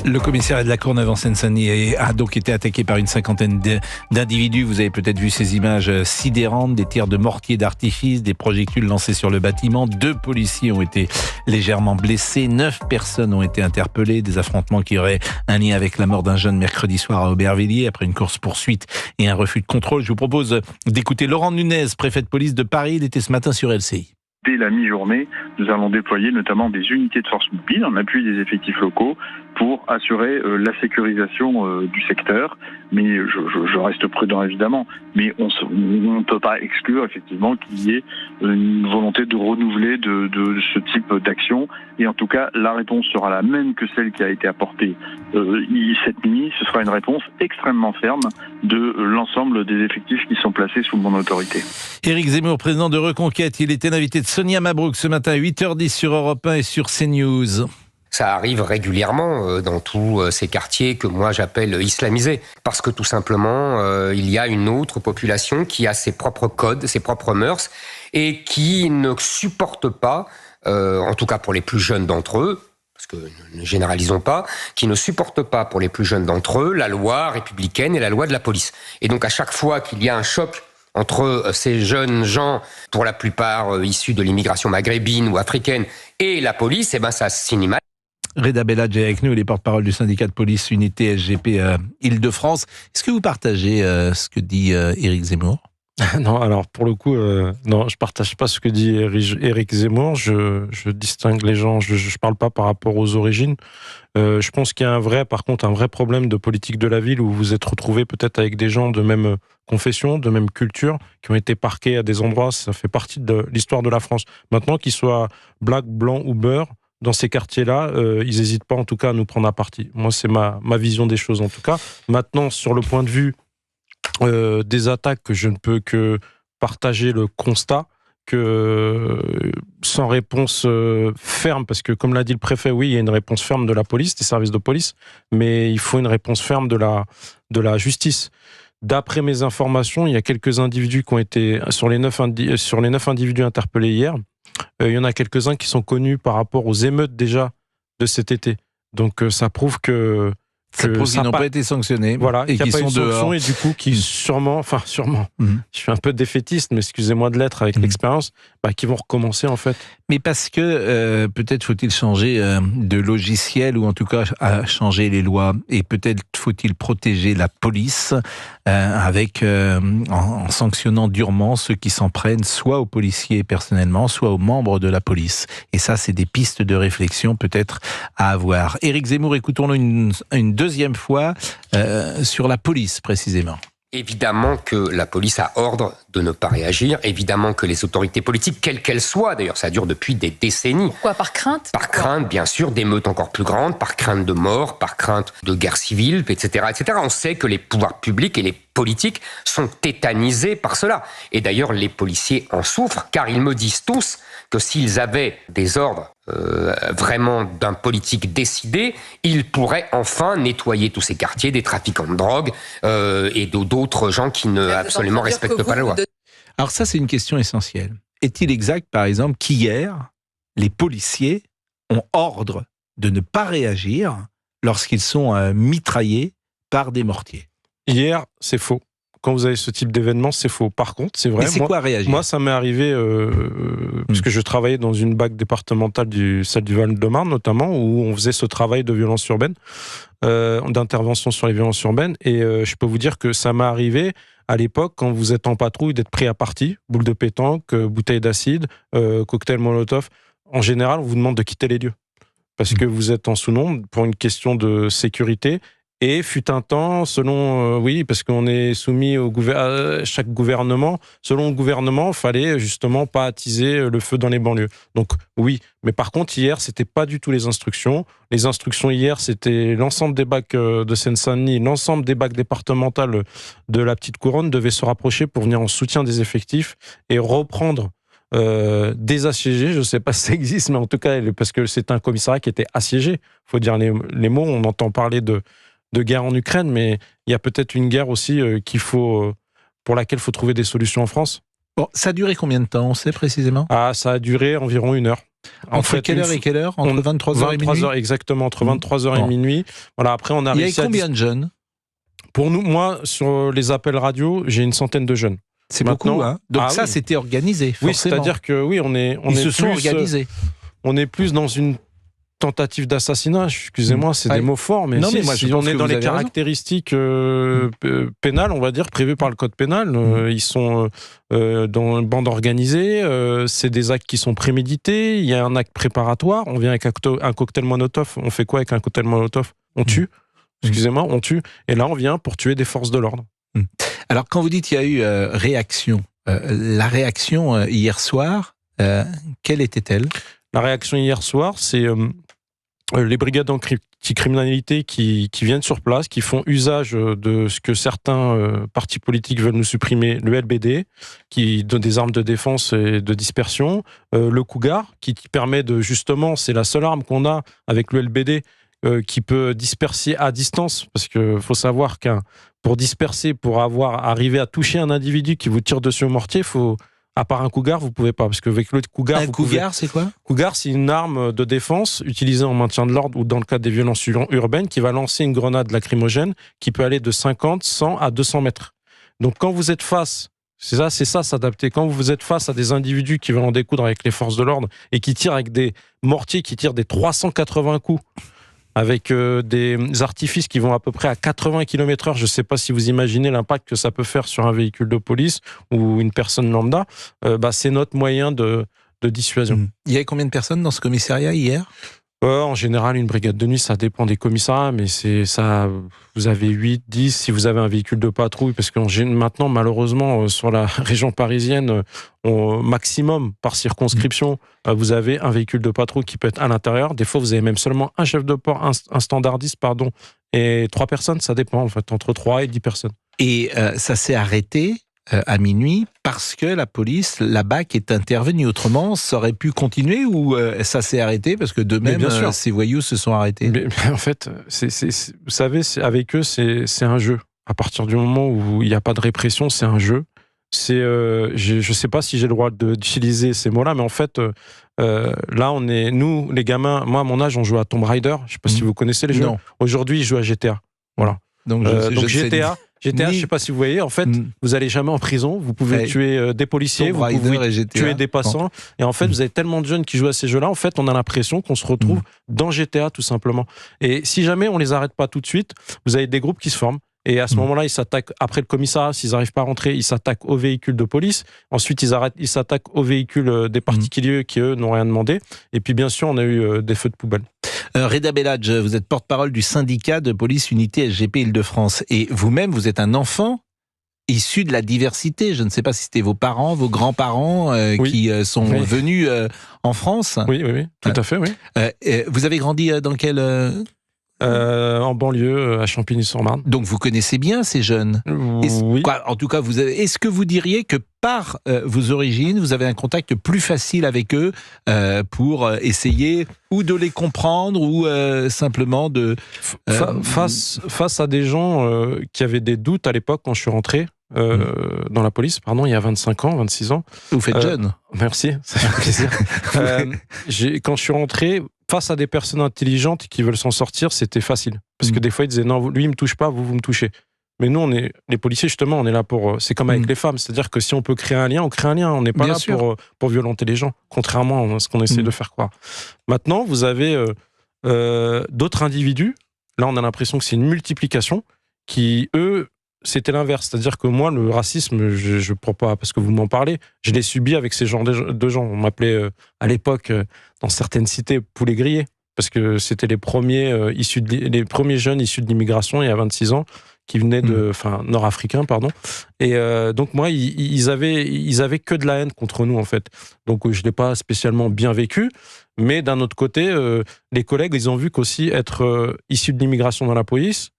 Le commissariat de la Courneuve en Seine-Saint-Denis a donc été attaqué par une cinquantaine d'individus. Vous avez peut-être vu ces images sidérantes, des tirs de mortier d'artifice, des projectiles lancés sur le bâtiment. 2 policiers ont été légèrement blessés, 9 personnes ont été interpellées. Des affrontements qui auraient un lien avec la mort d'un jeune mercredi soir à Aubervilliers après une course-poursuite et un refus de contrôle. Je vous propose d'écouter Laurent Nunez, préfet de police de Paris. Il était ce matin sur LCI. Dès la mi-journée, nous allons déployer notamment des unités de force mobile en appui des effectifs locaux pour assurer la sécurisation du secteur. Mais je reste prudent évidemment, mais on ne peut pas exclure effectivement qu'il y ait une volonté de renouveler de ce type d'action. Et en tout cas, la réponse sera la même que celle qui a été apportée cette nuit. Ce sera une réponse extrêmement ferme de l'ensemble des effectifs qui sont placés sous mon autorité. Éric Zemmour, président de Reconquête, il était l'invité de Sonia Mabrouk ce matin à 8h10 sur Europe 1 et sur CNews. Ça arrive régulièrement dans tous ces quartiers que moi j'appelle islamisés. Parce que tout simplement, il y a une autre population qui a ses propres codes, ses propres mœurs, et qui ne supporte pas, en tout cas pour les plus jeunes d'entre eux, parce que ne généralisons pas, qui ne supportent pas pour les plus jeunes d'entre eux la loi républicaine et la loi de la police. Et donc à chaque fois qu'il y a un choc entre ces jeunes gens, pour la plupart issus de l'immigration maghrébine ou africaine, et la police, eh ben ça se finit mal. Reda Bellad est avec nous, il est porte-parole du syndicat de police Unité SGP Île-de-France. Est-ce que vous partagez ce que dit Éric Zemmour ? Non, alors pour le coup, non, je partage pas ce que dit Éric Zemmour. Je distingue les gens. Je parle pas par rapport aux origines. Je pense qu'il y a un vrai problème de politique de la ville où vous vous êtes retrouvés peut-être avec des gens de même confession, de même culture, qui ont été parqués à des endroits. Ça fait partie de l'histoire de la France. Maintenant, qu'ils soient black, blanc ou beurre, dans ces quartiers-là, ils n'hésitent pas en tout cas à nous prendre à partie. Moi, c'est ma vision des choses en tout cas. Maintenant, sur le point de vue des attaques, que je ne peux que partager le constat que sans réponse ferme, parce que comme l'a dit le préfet, oui, il y a une réponse ferme de la police, des services de police, mais il faut une réponse ferme de la justice. D'après mes informations, il y a quelques individus qui ont été, sur les 9 individus interpellés hier, il y en a quelques-uns qui sont connus par rapport aux émeutes déjà de cet été. Donc ça prouve qu'ils n'ont pas été sanctionnés, voilà, et qui sont dehors. Et du coup, qui sûrement, je suis un peu défaitiste, mais excusez-moi de l'être avec l'expérience, qui vont recommencer en fait. Mais parce que peut-être faut-il changer de logiciel, ou en tout cas changer les lois, et peut-être faut-il protéger la police en sanctionnant durement ceux qui s'en prennent soit aux policiers personnellement, soit aux membres de la police. Et ça, c'est des pistes de réflexion peut-être à avoir. Éric Zemmour, écoutons-le une deuxième fois sur la police précisément. Évidemment que la police a ordre de ne pas réagir, évidemment que les autorités politiques, quelles qu'elles soient, d'ailleurs ça dure depuis des décennies. Pourquoi ? Par crainte ? Par crainte, bien sûr, d'émeutes encore plus grandes, par crainte de mort, par crainte de guerre civile, etc., etc. On sait que les pouvoirs publics et les politiques sont tétanisés par cela. Et d'ailleurs, les policiers en souffrent, car ils me disent tous que s'ils avaient des ordres vraiment d'un politique décidé, ils pourraient enfin nettoyer tous ces quartiers des trafiquants de drogue et d'autres gens qui ne absolument respectent pas la loi. Alors ça, c'est une question essentielle. Est-il exact, par exemple, qu'hier, les policiers ont ordre de ne pas réagir lorsqu'ils sont mitraillés par des mortiers ? Hier, c'est faux. Quand vous avez ce type d'événement, c'est faux. Par contre, c'est vrai. Mais c'est quoi réagir ? Moi, ça m'est arrivé, puisque je travaillais dans une BAC départementale, celle du Val-de-Marne notamment, où on faisait ce travail de violence urbaine, d'intervention sur les violences urbaines. Et je peux vous dire que ça m'est arrivé à l'époque, quand vous êtes en patrouille, d'être pris à partie, boule de pétanque, bouteille d'acide, cocktail Molotov. En général, on vous demande de quitter les lieux. Parce que vous êtes en sous-nombre pour une question de sécurité. Et fut un temps, parce qu'on est soumis à chaque gouvernement, selon le gouvernement, il fallait justement pas attiser le feu dans les banlieues. Donc oui, mais par contre hier, c'était pas du tout les instructions. Les instructions hier, c'était l'ensemble des bacs de Seine-Saint-Denis, l'ensemble des bacs départementales de la Petite Couronne devaient se rapprocher pour venir en soutien des effectifs et reprendre des assiégés, je ne sais pas si ça existe, mais en tout cas, parce que c'est un commissariat qui était assiégé. Il faut dire les mots, on entend parler de guerre en Ukraine, mais il y a peut-être une guerre aussi pour laquelle il faut trouver des solutions en France. Bon, ça a duré combien de temps, on sait précisément ? Ça a duré environ 1 heure. Entre quelle heure et quelle heure? Entre 23h et minuit? 23h, exactement, entre 23h et minuit. Voilà, après, on a réussi. Il y avait combien de jeunes? Pour nous, moi, sur les appels radio, j'ai une centaine de jeunes. C'est beaucoup, hein? Donc ça, oui. C'était organisé, forcément. Oui, c'est-à-dire que oui, Ils se sont organisés. On est plus dans une tentative d'assassinat, excusez-moi, c'est des mots forts, mais, non, mais moi, si on est dans les caractéristiques pénales, on va dire, prévues par le code pénal, ils sont dans une bande organisée, c'est des actes qui sont prémédités, il y a un acte préparatoire, on vient avec un cocktail Molotov, on fait quoi avec un cocktail Molotov? On tue, excusez-moi, on tue, et là on vient pour tuer des forces de l'ordre. Alors quand vous dites qu'il y a eu réaction, la réaction hier soir, quelle était-elle? La réaction hier soir, c'est les brigades anti-criminalité qui viennent sur place, qui font usage de ce que certains partis politiques veulent nous supprimer, le LBD, qui donne des armes de défense et de dispersion, le Cougar, qui permet de, justement, c'est la seule arme qu'on a avec le LBD, qui peut disperser à distance, parce qu'il faut savoir pour disperser, pour arriver à toucher un individu qui vous tire dessus au mortier, à part un Cougar, vous pouvez pas, parce qu'avec le Cougar... Cougar, c'est quoi? Cougar, c'est une arme de défense utilisée en maintien de l'ordre ou dans le cadre des violences urbaines qui va lancer une grenade lacrymogène qui peut aller de 50, 100 à 200 mètres. Donc quand vous êtes face, c'est ça s'adapter, quand vous êtes face à des individus qui veulent en découdre avec les forces de l'ordre et qui tirent avec des mortiers qui tirent des 380 coups, avec des artifices qui vont à peu près à 80 km/h. Je ne sais pas si vous imaginez l'impact que ça peut faire sur un véhicule de police ou une personne lambda. C'est notre moyen de dissuasion. Il y avait combien de personnes dans ce commissariat hier? En général, une brigade de nuit, ça dépend des commissariats, mais c'est ça. Vous avez 8, 10 si vous avez un véhicule de patrouille, parce que maintenant, malheureusement, sur la région parisienne, au maximum par circonscription, vous avez un véhicule de patrouille qui peut être à l'intérieur. Des fois, vous avez même seulement un chef de port, un standardiste, et 3 personnes, ça dépend, en fait, entre 3 et 10 personnes. Et ça s'est arrêté à minuit parce que la police, la BAC est intervenue. Autrement, ça aurait pu continuer ou ça s'est arrêté parce que d'eux-mêmes, ces voyous se sont arrêtés? Mais en fait, vous savez, avec eux, c'est un jeu. À partir du moment où il n'y a pas de répression, c'est un jeu. Je ne sais pas si j'ai le droit d'utiliser ces mots-là, mais en fait, là, nous, les gamins, moi, à mon âge, on joue à Tomb Raider. Je ne sais pas si vous connaissez les jeux. Non. Aujourd'hui, je joue à GTA. Voilà. Donc GTA, je ne sais pas si vous voyez, en fait, vous n'allez jamais en prison, vous pouvez tuer des policiers, vous pouvez tuer des passants, et en fait, vous avez tellement de jeunes qui jouent à ces jeux-là, en fait, on a l'impression qu'on se retrouve dans GTA, tout simplement. Et si jamais on les arrête pas tout de suite, vous avez des groupes qui se forment, et à ce moment-là, ils s'attaquent, après le commissariat, s'ils n'arrivent pas à rentrer, ils s'attaquent aux véhicules de police, ensuite ils s'attaquent aux véhicules des particuliers qui, eux, n'ont rien demandé, et puis bien sûr, on a eu des feux de poubelle. Reda Belladj, vous êtes porte-parole du syndicat de police Unité SGP Île-de-France. Et vous-même, vous êtes un enfant issu de la diversité. Je ne sais pas si c'était vos parents, vos grands-parents qui sont venus en France. Oui, tout à fait, oui. Vous avez grandi dans quel... En banlieue, à Champigny-sur-Marne. Donc vous connaissez bien ces jeunes. Oui. En tout cas, est-ce que vous diriez que par vos origines, vous avez un contact plus facile avec eux pour essayer ou de les comprendre ou simplement de... Face à des gens qui avaient des doutes à l'époque quand je suis rentré dans la police, il y a 25 ans, 26 ans. Vous faites jeune. Merci, ça fait plaisir. Quand je suis rentré, face à des personnes intelligentes qui veulent s'en sortir, c'était facile. Parce que des fois, ils disaient, non, lui, il me touche pas, vous me touchez. Mais nous, les policiers, justement, on est là pour... C'est comme avec les femmes, c'est-à-dire que si on peut créer un lien, on crée un lien. On n'est pas là pour violenter les gens, contrairement à ce qu'on essaie de faire croire. Maintenant, vous avez d'autres individus. Là, on a l'impression que c'est une multiplication qui, eux, c'était l'inverse. C'est-à-dire que moi, le racisme, je ne prends pas, parce que vous m'en parlez, je l'ai subi avec ces genres de gens. On m'appelait, à l'époque, dans certaines cités, poulet grillé, parce que c'était les premiers jeunes issus de l'immigration, il y a 26 ans, qui venaient nord-africains, pardon. Et donc moi, ils avaient que de la haine contre nous, en fait. Donc je l'ai pas spécialement bien vécu, mais d'un autre côté, les collègues, ils ont vu qu'aussi être issus de l'immigration dans la police,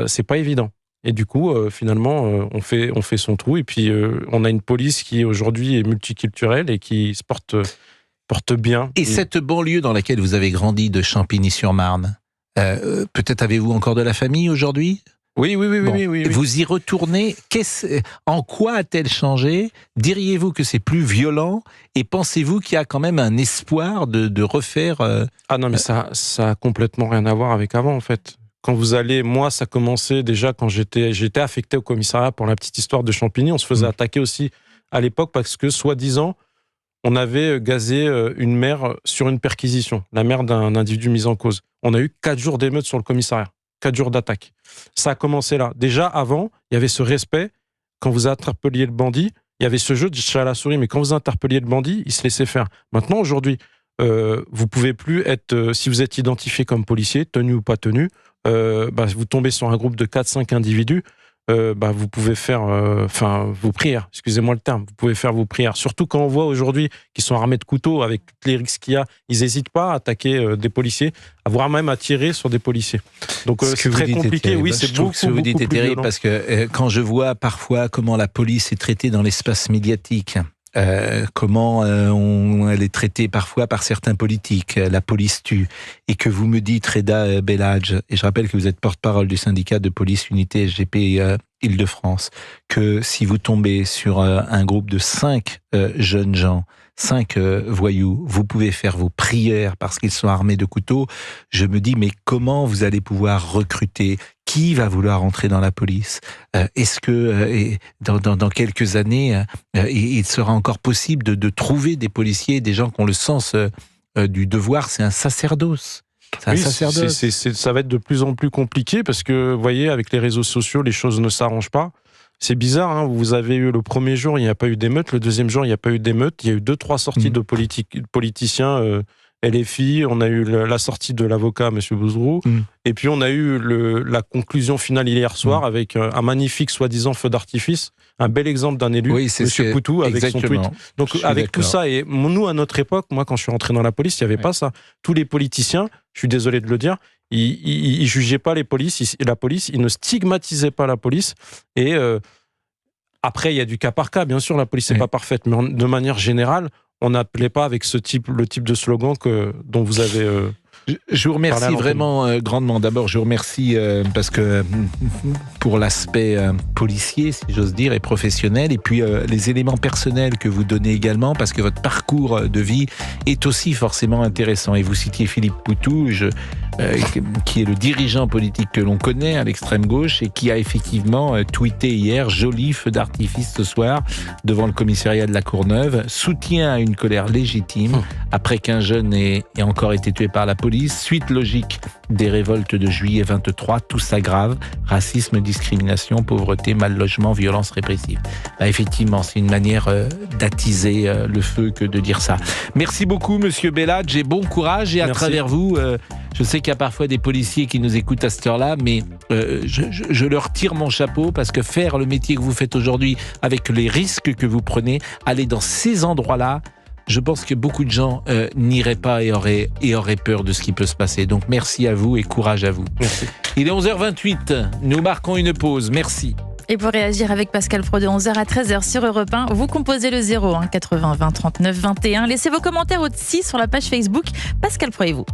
c'est pas évident. Et du coup, finalement, on fait son trou, et puis on a une police qui aujourd'hui est multiculturelle et qui se porte bien. Et cette banlieue dans laquelle vous avez grandi de Champigny-sur-Marne, peut-être avez-vous encore de la famille aujourd'hui ? Oui. Vous y retournez. En quoi a-t-elle changé ? Diriez-vous que c'est plus violent ? Et pensez-vous qu'il y a quand même un espoir de refaire... Ah non, mais ça a complètement rien à voir avec avant, en fait. Quand vous allez... Moi, ça commençait déjà quand j'étais affecté au commissariat pour la petite histoire de Champigny. On se faisait attaquer aussi à l'époque parce que, soi-disant, on avait gazé une mère sur une perquisition, la mère d'un individu mis en cause. On a eu 4 jours d'émeute sur le commissariat, 4 jours d'attaque. Ça a commencé là. Déjà, avant, il y avait ce respect. Quand vous interpelliez le bandit, il y avait ce jeu de chat à la souris, mais quand vous interpelliez le bandit, il se laissait faire. Maintenant, aujourd'hui, vous pouvez plus être... si vous êtes identifié comme policier, tenu ou pas tenu, vous tombez sur un groupe de 4-5 individus, vous pouvez faire vos prières, excusez-moi le terme, vous pouvez faire vos prières. Surtout quand on voit aujourd'hui qu'ils sont armés de couteaux avec tous les risques qu'il y a, ils n'hésitent pas à attaquer des policiers, voire même à tirer sur des policiers. Donc c'est très compliqué, oui, c'est beaucoup, ce que vous dites est terrible parce que quand je vois parfois comment la police est traitée dans l'espace médiatique, comment elle est traitée parfois par certains politiques, la police tue, et que vous me dites, Reda Belhadj, et je rappelle que vous êtes porte-parole du syndicat de police unité SGP Île-de-France, que si vous tombez sur un groupe de 5 jeunes gens, 5 voyous, vous pouvez faire vos prières parce qu'ils sont armés de couteaux, je me dis, mais comment vous allez pouvoir recruter ? Qui va vouloir entrer dans la police ? Est-ce que dans quelques années, il sera encore possible de trouver des policiers, des gens qui ont le sens du devoir ? C'est un sacerdoce. Ça va être de plus en plus compliqué parce que, vous voyez, avec les réseaux sociaux, les choses ne s'arrangent pas. C'est bizarre, hein, vous avez eu le premier jour, il n'y a pas eu d'émeute, le deuxième jour, il n'y a pas eu d'émeute, il y a eu 2-3 sorties de politiciens LFI, on a eu la sortie de l'avocat, M. Bouzrou, et puis on a eu la conclusion finale hier soir avec un magnifique soi-disant feu d'artifice, un bel exemple d'un élu, M. Poutou, avec son tweet. Donc avec tout ça, et nous, à notre époque, moi quand je suis rentré dans la police, il n'y avait pas ça. Tous les politiciens, je suis désolé de le dire, ils jugeaient pas la police, ils ne stigmatisaient pas la police, et après il y a du cas par cas, bien sûr la police n'est pas parfaite, mais de manière générale, on n'appelait pas avec le type de slogan dont vous avez... Je vous remercie vraiment grandement. D'abord, je vous remercie parce que pour l'aspect policier, si j'ose dire, et professionnel, et puis les éléments personnels que vous donnez également, parce que votre parcours de vie est aussi forcément intéressant. Et vous citiez Philippe Poutou, qui est le dirigeant politique que l'on connaît à l'extrême gauche et qui a effectivement tweeté hier, joli feu d'artifice ce soir devant le commissariat de la Courneuve, soutien à une colère légitime après qu'un jeune ait encore été tué par la police. Suite logique des révoltes de juillet 23, tout s'aggrave, racisme, discrimination, pauvreté, mal logement, violence répressive. Effectivement, c'est une manière d'attiser le feu que de dire ça. Merci beaucoup, Monsieur Belhadj, et bon courage, et à travers vous, je sais qu'il y a parfois des policiers qui nous écoutent à cette heure-là, mais je leur tire mon chapeau parce que faire le métier que vous faites aujourd'hui avec les risques que vous prenez, aller dans ces endroits-là, je pense que beaucoup de gens n'iraient pas et auraient peur de ce qui peut se passer. Donc merci à vous et courage à vous. Merci. Il est 11h28, nous marquons une pause. Merci. Et pour réagir avec Pascal Praud de 11h à 13h sur Europe 1, vous composez le 01 80 20 39 21. Laissez vos commentaires aussi sur la page Facebook Pascal Praud et vous.